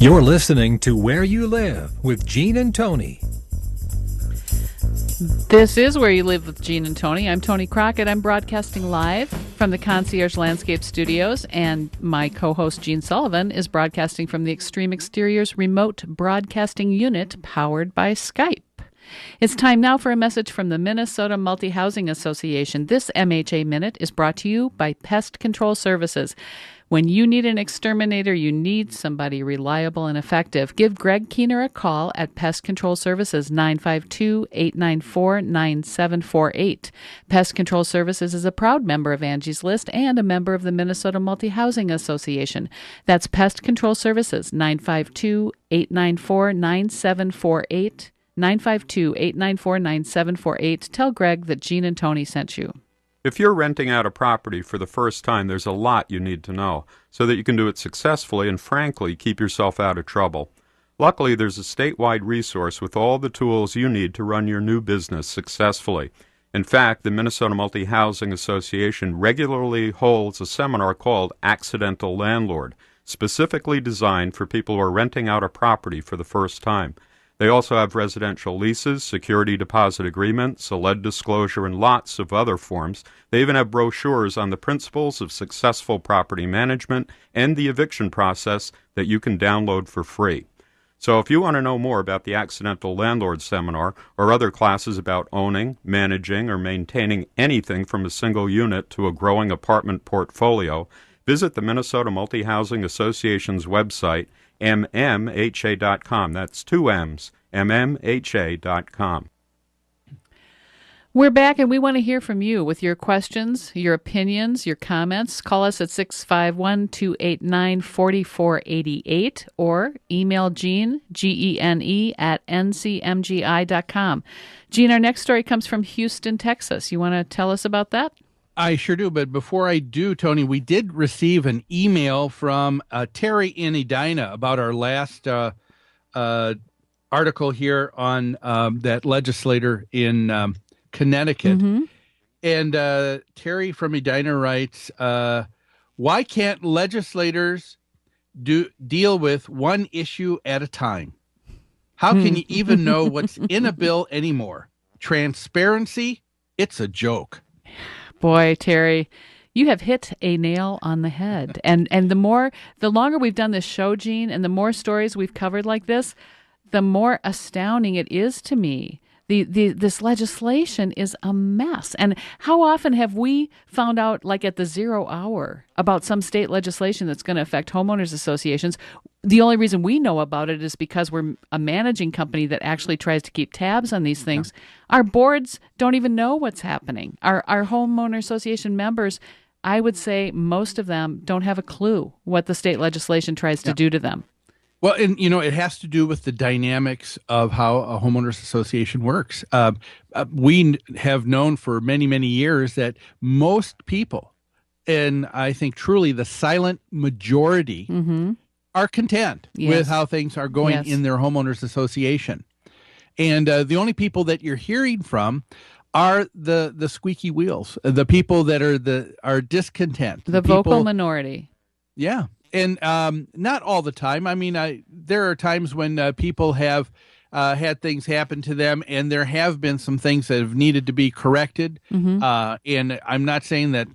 You're listening to Where You Live with Gene and Tony. This is Where You Live with Gene and Tony. I'm Tony Crockett. I'm broadcasting live from the Concierge Landscape Studios, and my co-host Gene Sullivan is broadcasting from the Extreme Exteriors remote broadcasting unit powered by Skype. It's time now for a message from the Minnesota Multi-Housing Association. This MHA Minute is brought to you by Pest Control Services. When you need an exterminator, you need somebody reliable and effective. Give Greg Keener a call at Pest Control Services, 952-894-9748. Pest Control Services is a proud member of Angie's List and a member of the Minnesota Multi-Housing Association. That's Pest Control Services, 952-894-9748. 952-894-9748. Tell Greg that Gene and Tony sent you. If you're renting out a property for the first time, there's a lot you need to know so that you can do it successfully and, frankly, keep yourself out of trouble. Luckily, there's a statewide resource with all the tools you need to run your new business successfully. In fact, the Minnesota Multi-Housing Association regularly holds a seminar called Accidental Landlord, specifically designed for people who are renting out a property for the first time. They also have residential leases, security deposit agreements, a lead disclosure, and lots of other forms. They even have brochures on the principles of successful property management and the eviction process that you can download for free. So if you want to know more about the Accidental Landlord Seminar or other classes about owning, managing, or maintaining anything from a single unit to a growing apartment portfolio, visit the Minnesota Multi-Housing Association's website, mmha.com. That's two M's, mmha.com. We're back, and we want to hear from you with your questions, your opinions, your comments. Call us at 651-289-4488 or email Gene, Gene, at ncmgi.com. Gene, our next story comes from Houston, Texas. You want to tell us about that? I sure do, but before I do, Tony, we did receive an email from Terry in Edina about our last article here on that legislator in Connecticut. Mm-hmm. And Terry from Edina writes, why can't legislators deal with one issue at a time? How can you even know what's in a bill anymore? Transparency? It's a joke. Boy, Terry, you have hit a nail on the head. And the longer we've done this show, Gene, and the more stories we've covered like this, the more astounding it is to me. This legislation is a mess. And how often have we found out, like at the 0 hour, about some state legislation that's going to affect homeowners associations? The only reason we know about it is because we're a managing company that actually tries to keep tabs on these things. Yeah. Our boards don't even know what's happening. Our homeowner association members, I would say most of them don't have a clue what the state legislation tries to do to them. Well, and, it has to do with the dynamics of how a homeowners association works. We have known for many, many years that most people, and I think truly the silent majority, mm-hmm. are content with how things are going in their homeowners association. And the only people that you're hearing from are the squeaky wheels, the people that are discontent. The vocal minority. Yeah. And not all the time. I mean, there are times when people have had things happen to them, and there have been some things that have needed to be corrected. Mm-hmm. And I'm not saying that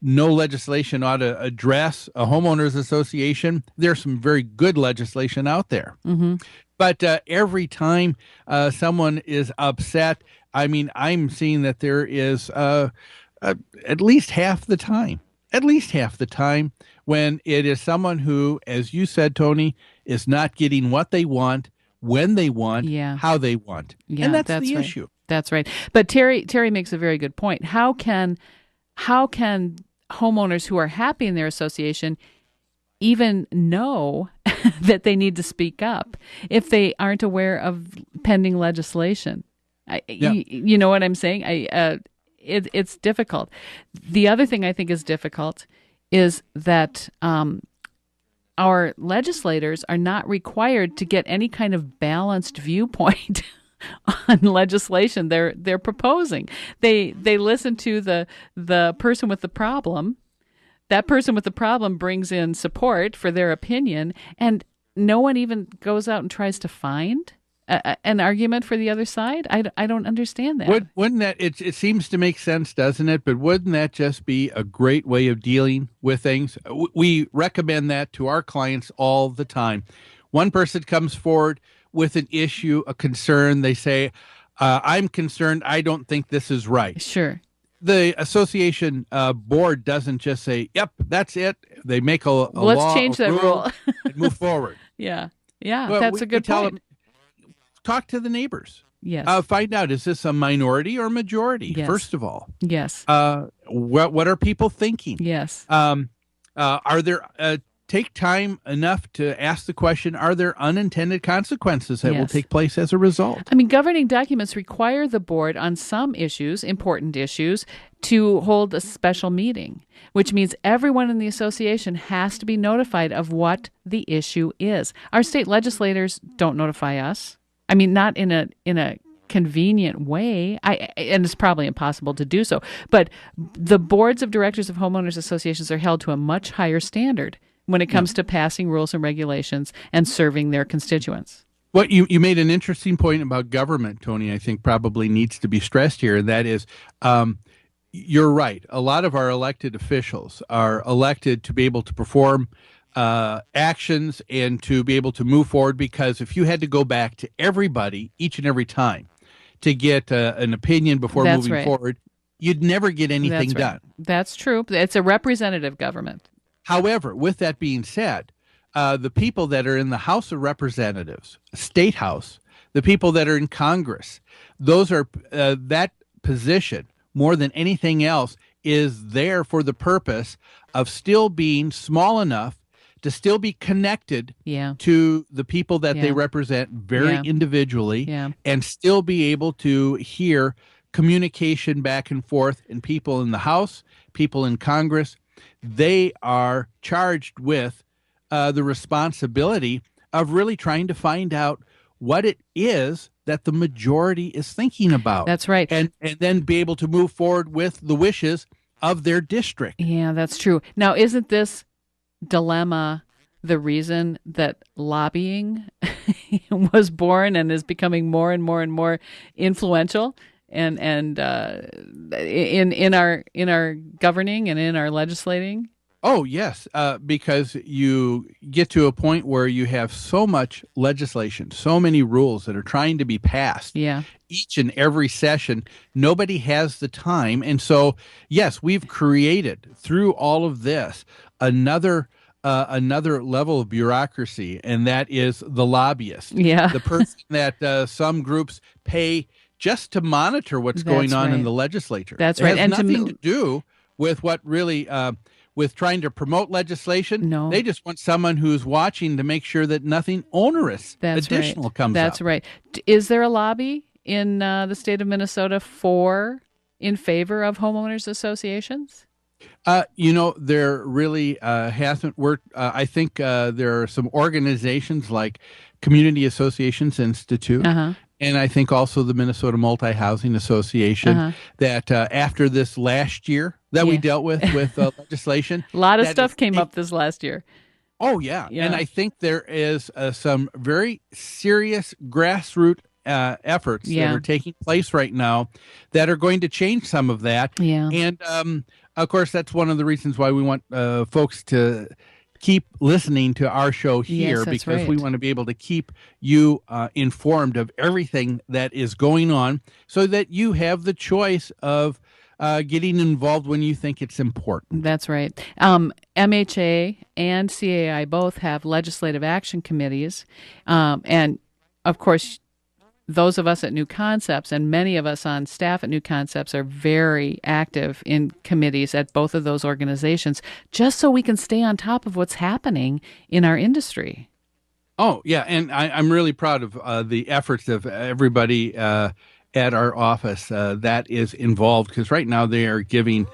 no legislation ought to address a homeowners association. There's some very good legislation out there. Mm-hmm. But every time someone is upset, I mean, I'm seeing that there is at least half the time when it is someone who, as you said, Tony, is not getting what they want, when they want, how they want. Yeah, and that's the right. issue. That's right. But Terry makes a very good point. How can homeowners who are happy in their association even know that they need to speak up if they aren't aware of pending legislation? You know what I'm saying? It's difficult. The other thing I think is difficult is that our legislators are not required to get any kind of balanced viewpoint on legislation they're proposing. They listen to the person with the problem. That person with the problem brings in support for their opinion, and no one even goes out and tries to find an argument for the other side? I don't understand that. Wouldn't that, it seems to make sense, doesn't it? But wouldn't that just be a great way of dealing with things? We recommend that to our clients all the time. One person comes forward with an issue, a concern. They say, I'm concerned. I don't think this is right. Sure. The association board doesn't just say, yep, that's it. They make a law, let's change that rule and move forward. Yeah. Yeah. Well, that's a good tell point. them, talk to the neighbors. Yes. Find out, is this a minority or majority, Yes. first of all? Yes. What are people thinking? Yes. Are there, take time enough to ask the question, are there unintended consequences that will Yes. take place as a result? I mean, governing documents require the board on some issues, important issues, to hold a special meeting, which means everyone in the association has to be notified of what the issue is. Our state legislators don't notify us. I mean, not in a convenient way, and it's probably impossible to do so. But the boards of directors of homeowners associations are held to a much higher standard when it comes to passing rules and regulations and serving their constituents. Well, you made an interesting point about government, Tony, I think probably needs to be stressed here, and that is, you're right. A lot of our elected officials are elected to be able to perform actions and to be able to move forward, because if you had to go back to everybody each and every time to get an opinion before That's moving right. forward, you'd never get anything That's right. done. That's true. It's a representative government. However, with that being said, the people that are in the House of Representatives, State House, the people that are in Congress, those are that position more than anything else is there for the purpose of still being small enough to still be connected Yeah. to the people that they Yeah. represent very Yeah. individually, Yeah. and still be able to hear communication back and forth. And people in the House, people in Congress, they are charged with the responsibility of really trying to find out what it is that the majority is thinking about. That's right. And then be able to move forward with the wishes of their district. Yeah, that's true. Now, isn't this dilemma the reason that lobbying was born and is becoming more and more and more influential and in our governing and in our legislating? Oh, yes, because you get to a point where you have so much legislation, so many rules that are trying to be passed. Yeah. Each and every session, nobody has the time. And so, yes, we've created through all of this another level of bureaucracy, and that is the lobbyist. Yeah. The person that some groups pay just to monitor what's going That's on in right. the legislature. That's It right. has And to nothing mo- to do with what really with trying to promote legislation. No. They just want someone who's watching to make sure that nothing onerous That's additional right. comes That's up. right. Is there a lobby in the state of Minnesota in favor of homeowners associations? There really hasn't worked. I think there are some organizations like Community Associations Institute, Uh-huh. and I think also the Minnesota Multi-Housing Association, Uh-huh. that after this last year that we Yeah. dealt with legislation. A lot of that stuff is- came up this last year. Oh, yeah. Yeah. And I think there is some very serious grassroots efforts Yeah. that are taking place right now that are going to change some of that. Yeah. And, of course, that's one of the reasons why we want folks to keep listening to our show here, Yes, that's because we right. want to be able to keep you informed of everything that is going on so that you have the choice of getting involved when you think it's important. That's right. MHA and CAI both have legislative action committees. And, of course, those of us at New Concepts and many of us on staff at New Concepts are very active in committees at both of those organizations, just so we can stay on top of what's happening in our industry. Oh, yeah. And I'm really proud of the efforts of everybody at our office that is involved, because right now they are giving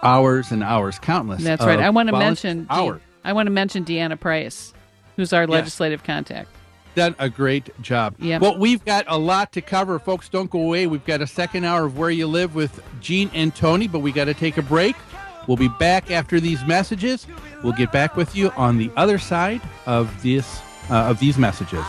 hours and hours, countless. That's right. I want to volunteer mention hours. Deanna Price, who's our legislative contact. Done a great job. Yep. Well, we've got a lot to cover. Folks, don't go away. We've got a second hour of Where You Live with Gene and Tony, but we got to take a break. We'll be back after these messages. We'll get back with you on the other side of this of these messages.